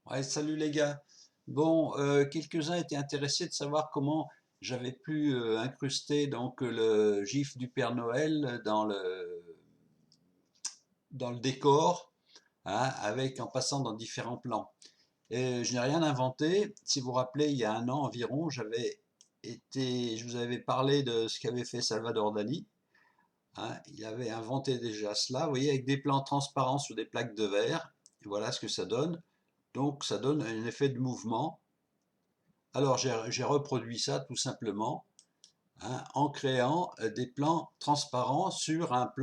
Ouais, salut les gars. Bon, quelques-uns étaient intéressés de savoir comment j'avais pu incruster donc le gif du Père Noël dans le décor, hein, avec en passant dans différents plans. Et je n'ai rien inventé. Si vous vous rappelez, il y a un an environ, je vous avais parlé de ce qu'avait fait Salvador Dali. Hein. Il avait inventé déjà cela, vous voyez, avec des plans transparents sur des plaques de verre. Et voilà ce que ça donne. Donc, ça donne un effet de mouvement. Alors j'ai reproduit ça tout simplement, hein, en créant des plans transparents sur un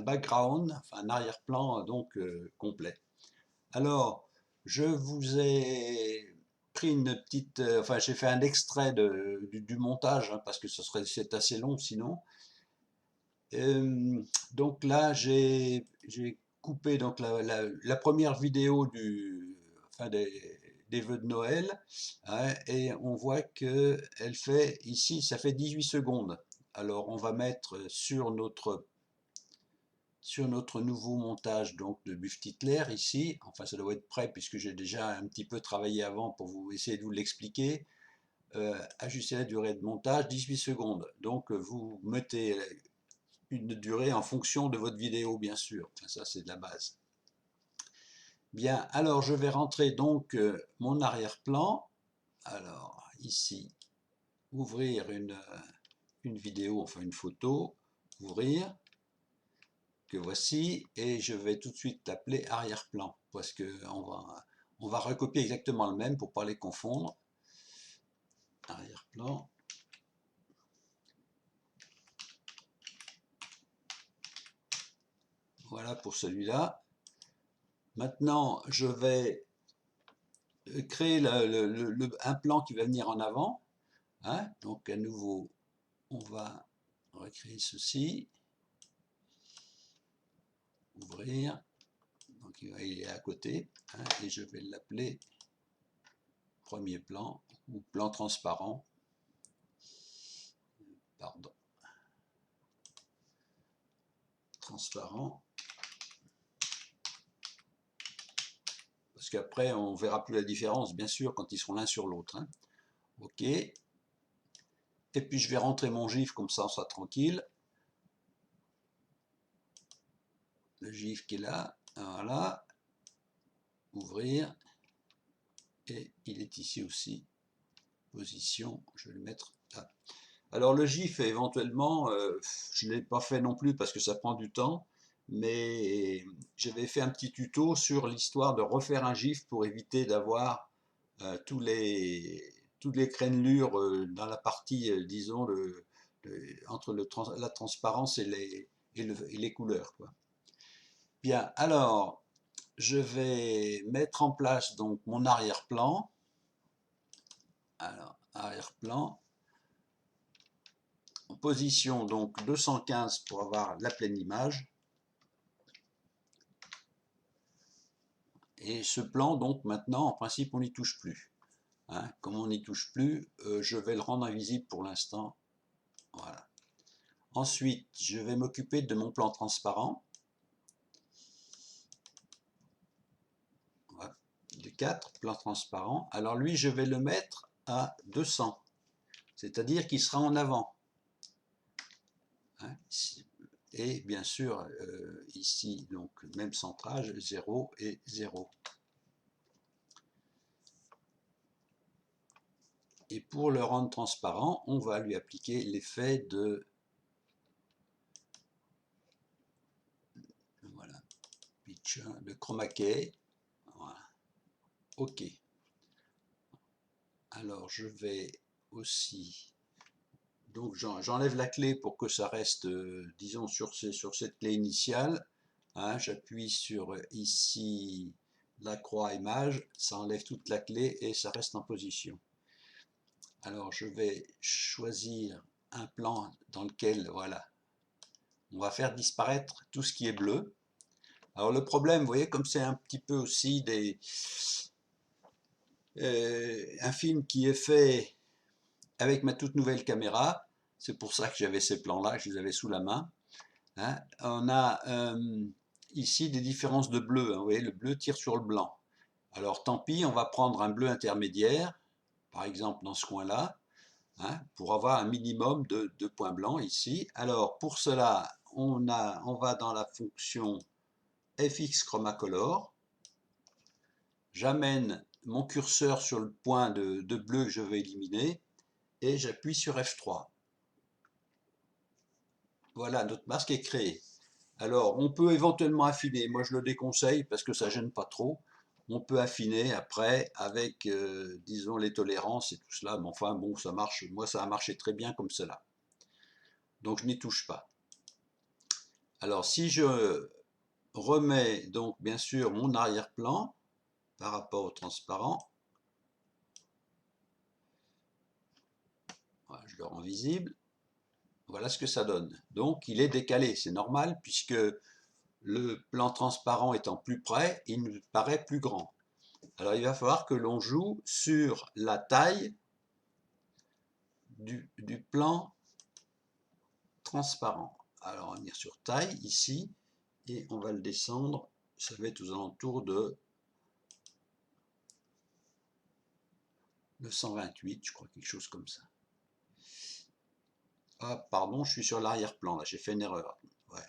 background, enfin un arrière-plan complet. Alors je vous ai pris une petite, enfin j'ai fait un extrait du montage, hein, parce que c'est assez long sinon. Donc là j'ai coupé donc la première vidéo enfin des vœux de Noël, hein, et on voit que elle fait ici, ça fait 18 secondes. Alors on va mettre sur notre nouveau montage donc de Buff-Titler ici, enfin ça doit être prêt puisque j'ai déjà un petit peu travaillé avant pour vous essayer de vous l'expliquer. Ajuster la durée de montage 18 secondes. Donc vous mettez une durée en fonction de votre vidéo, bien sûr. Enfin, ça, c'est de la base. Bien, alors je vais rentrer donc mon arrière-plan. Alors, ici, ouvrir une vidéo, enfin une photo, ouvrir, que voici, et je vais tout de suite l'appeler arrière-plan, parce on va recopier exactement le même pour ne pas les confondre. Arrière-plan. Voilà pour celui-là. Maintenant, je vais créer un plan qui va venir en avant. Hein. Donc à nouveau, on va recréer ceci, ouvrir, donc il est à côté, hein, et je vais l'appeler premier plan ou plan transparent, pardon, transparent, parce qu'après on verra plus la différence bien sûr quand ils seront l'un sur l'autre. Hein. Ok, et puis je vais rentrer mon gif comme ça on sera tranquille, le gif qui est là, voilà, ouvrir, et il est ici aussi, position, je vais le mettre là. Alors le GIF, éventuellement, je ne l'ai pas fait non plus parce que ça prend du temps, mais j'avais fait un petit tuto sur l'histoire de refaire un GIF pour éviter d'avoir toutes les crénelures dans la partie, disons, entre la transparence et les couleurs, quoi. Bien, alors, je vais mettre en place donc mon arrière-plan. Alors, arrière-plan. En position donc 215 pour avoir la pleine image. Et ce plan, donc maintenant, en principe, on n'y touche plus. Hein, comme on n'y touche plus, je vais le rendre invisible pour l'instant. Voilà. Ensuite, je vais m'occuper de mon plan transparent. Voilà. Du 4, plan transparent. Alors lui, je vais le mettre à 200. C'est-à-dire qu'il sera en avant. Hein, et bien sûr, ici, donc même centrage, 0 et 0. Et pour le rendre transparent, on va lui appliquer l'effet de voilà, pitch, de chroma key. Voilà. OK. Alors je vais aussi, donc j'enlève la clé pour que ça reste, disons, sur cette clé initiale. Hein, j'appuie sur ici la croix image, ça enlève toute la clé et ça reste en position. Alors je vais choisir un plan dans lequel, voilà, on va faire disparaître tout ce qui est bleu. Alors le problème, vous voyez, comme c'est un petit peu aussi un film qui est fait avec ma toute nouvelle caméra, c'est pour ça que j'avais ces plans-là, je les avais sous la main. Hein. On a ici des différences de bleu, hein, vous voyez, le bleu tire sur le blanc. Alors tant pis, on va prendre un bleu intermédiaire, par exemple dans ce coin-là, hein, pour avoir un minimum de points blancs ici. Alors pour cela, on va dans la fonction fx chromacolor. J'amène mon curseur sur le point de bleu que je veux éliminer et j'appuie sur F3. Voilà, notre masque est créé. Alors, on peut éventuellement affiner. Moi, je le déconseille parce que ça gêne pas trop. On peut affiner après avec, disons, les tolérances et tout cela. Mais enfin, bon, ça marche. Moi, ça a marché très bien comme cela. Donc, je n'y touche pas. Alors, si je remets donc, bien sûr, mon arrière-plan par rapport au transparent, voilà, je le rends visible. Voilà ce que ça donne. Donc, il est décalé. C'est normal puisque le plan transparent étant plus près, il nous paraît plus grand. Alors il va falloir que l'on joue sur la taille du plan transparent. Alors on va venir sur taille ici et on va le descendre. Ça va être aux alentours de 128, je crois, quelque chose comme ça. Ah, pardon, je suis sur l'arrière-plan, là, j'ai fait une erreur. Ouais,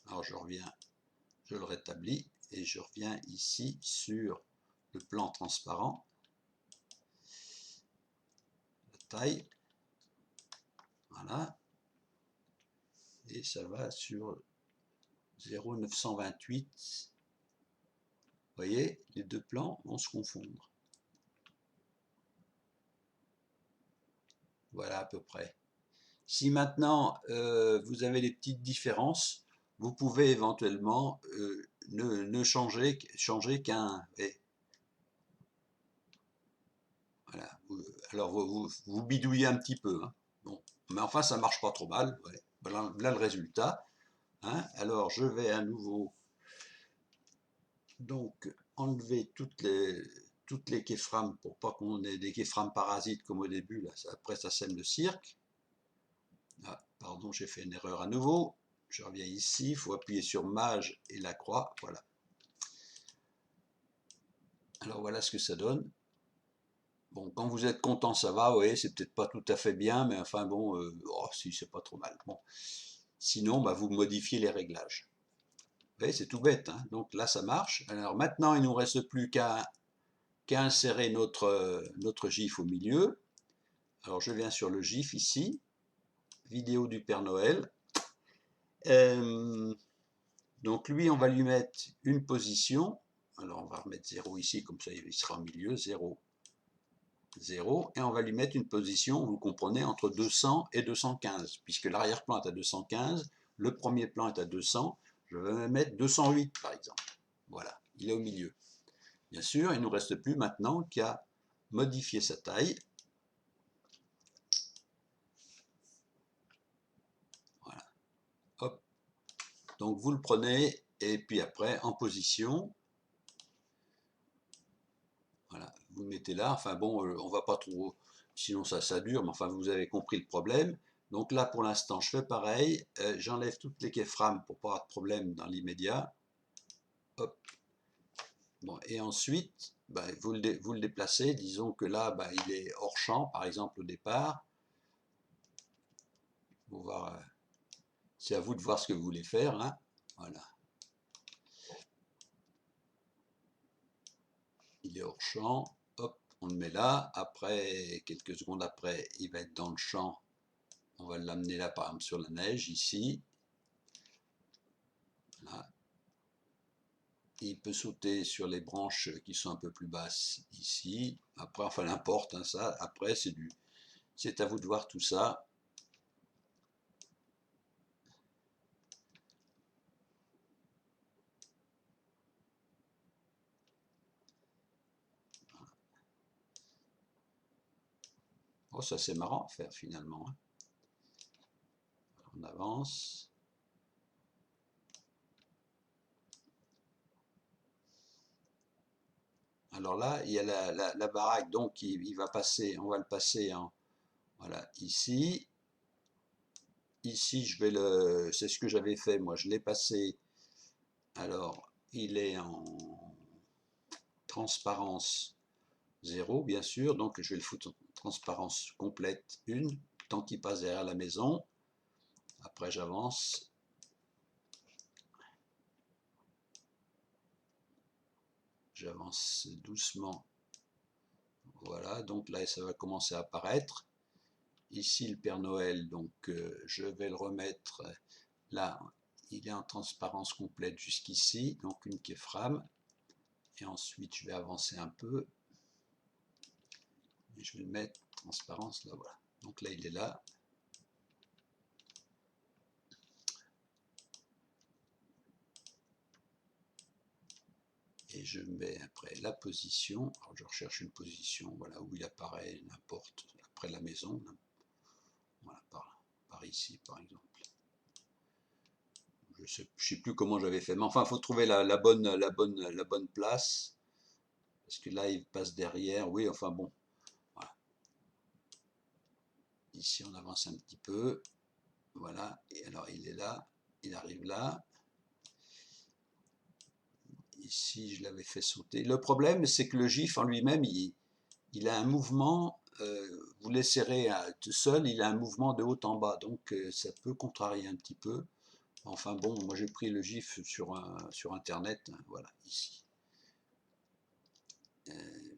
alors je reviens, je le rétablis et je reviens ici sur le plan transparent. La taille, voilà, et ça va sur 0,928. Vous voyez, les deux plans vont se confondre. Voilà à peu près. Si maintenant vous avez des petites différences, vous pouvez éventuellement ne changer qu'un. Voilà. Alors vous bidouillez un petit peu, hein. Bon. Mais enfin ça marche pas trop mal. Ouais. Voilà, là le résultat. Hein. Alors je vais à nouveau donc enlever toutes les keyframes pour pas qu'on ait des keyframes parasites comme au début. Là, après ça sème le cirque. Ah, pardon, j'ai fait une erreur à nouveau. Je reviens ici, il faut appuyer sur Maj et la croix, voilà. Alors voilà ce que ça donne. Bon, quand vous êtes content, ça va, oui, c'est peut-être pas tout à fait bien, mais enfin bon, oh, si, c'est pas trop mal. Bon. Sinon, bah, vous modifiez les réglages. Vous voyez, c'est tout bête, hein. Donc là, ça marche. Alors maintenant, il ne nous reste plus qu'à insérer notre GIF au milieu. Alors je viens sur le GIF ici, vidéo du Père Noël. Donc lui, on va lui mettre une position. Alors on va remettre 0 ici, comme ça il sera au milieu, 0, 0. Et on va lui mettre une position, vous comprenez, entre 200 et 215, puisque l'arrière-plan est à 215, le premier plan est à 200. Je vais même mettre 208 par exemple. Voilà, il est au milieu. Bien sûr, il ne nous reste plus maintenant qu'à modifier sa taille. Voilà. Hop. Donc vous le prenez et puis après en position. Voilà, vous le mettez là. Enfin bon, on va pas trop, sinon ça dure, mais enfin vous avez compris le problème. Donc là pour l'instant je fais pareil, j'enlève toutes les keyframes pour pas avoir de problème dans l'immédiat. Hop. Bon, et ensuite, bah, vous le déplacez, disons que là bah, il est hors champ par exemple au départ. C'est à vous de voir ce que vous voulez faire, hein. Voilà. Il est hors champ, hop, on le met là. Après, quelques secondes après, il va être dans le champ. On va l'amener là, par exemple, sur la neige, ici. Voilà. Il peut sauter sur les branches qui sont un peu plus basses, ici. Après, enfin, n'importe, hein, ça. Après, c'est à vous de voir tout ça. Oh, ça c'est marrant à faire finalement, hein. On avance. Alors là, il y a la baraque, donc il va passer, on va le passer en, voilà, ici. Ici, c'est ce que j'avais fait, moi, je l'ai passé. Alors, il est en transparence 0, bien sûr, donc je vais le foutre en transparence complète 1, tant qu'il passe derrière la maison. Après j'avance. J'avance doucement. Voilà, donc là ça va commencer à apparaître. Ici le Père Noël, donc je vais le remettre là, il est en transparence complète jusqu'ici, donc une keyframe. Et ensuite je vais avancer un peu. Et je vais le mettre transparence là, voilà. Donc là il est là. Et je mets après la position. Alors je recherche une position, voilà, où il apparaît, n'importe, après la maison. Voilà, par ici par exemple. Je sais plus comment j'avais fait, mais enfin il faut trouver la bonne place, parce que là il passe derrière, oui, enfin bon, voilà. Ici on avance un petit peu, voilà, et alors il est là, il arrive là. Ici je l'avais fait sauter. Le problème c'est que le GIF en lui-même, il a un mouvement, vous laisserez tout seul, il a un mouvement de haut en bas, donc ça peut contrarier un petit peu. Enfin bon, moi j'ai pris le GIF sur internet, hein, voilà, ici.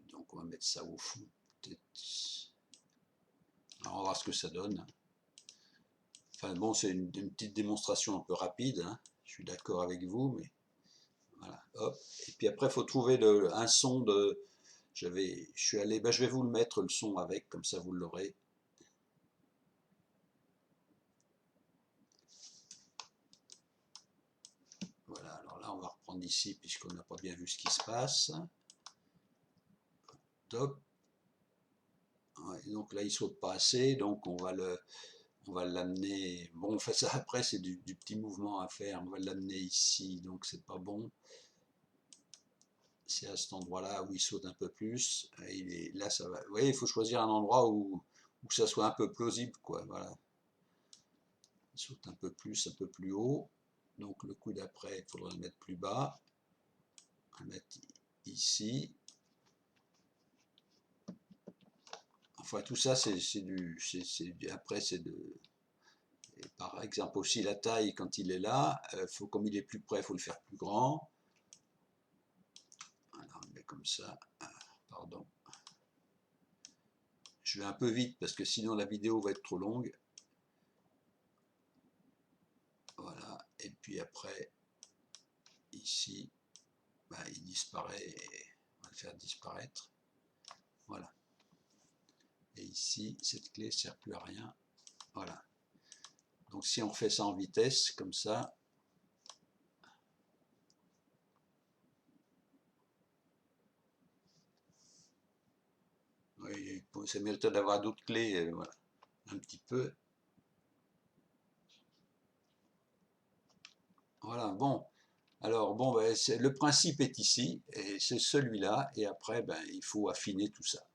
Donc on va mettre ça au fond, peut-être. Alors on va voir ce que ça donne. Enfin bon, c'est une petite démonstration un peu rapide, hein. Je suis d'accord avec vous, mais voilà, hop. Et puis après, il faut trouver un son de... je suis allé, ben, je vais vous le mettre le son avec, comme ça vous l'aurez. Voilà, alors là on va reprendre ici puisqu'on n'a pas bien vu ce qui se passe. Top. Ouais, donc là il saute pas assez, donc on va l'amener. Bon, on fait ça après, c'est du petit mouvement à faire. On va l'amener ici, donc c'est pas bon. C'est à cet endroit-là où il saute un peu plus. Et là, ça va. Vous voyez, il faut choisir un endroit où ça soit un peu plausible, quoi. Voilà. Il saute un peu plus haut. Donc le coup d'après, il faudrait le mettre plus bas. On va le mettre ici. Enfin, tout ça, après, c'est de. Et par exemple aussi la taille quand il est là, comme il est plus près, il faut le faire plus grand. Voilà, on le met comme ça. Pardon. Je vais un peu vite parce que sinon la vidéo va être trop longue. Voilà, et puis après, ici, bah, il disparaît, et on va le faire disparaître. Voilà. Et ici, cette clé ne sert plus à rien. Voilà. Donc si on fait ça en vitesse, comme ça, oui, c'est mieux d'avoir d'autres clés, voilà, un petit peu. Voilà, bon. Alors, bon, ben, le principe est ici, et c'est celui-là, et après, ben, il faut affiner tout ça.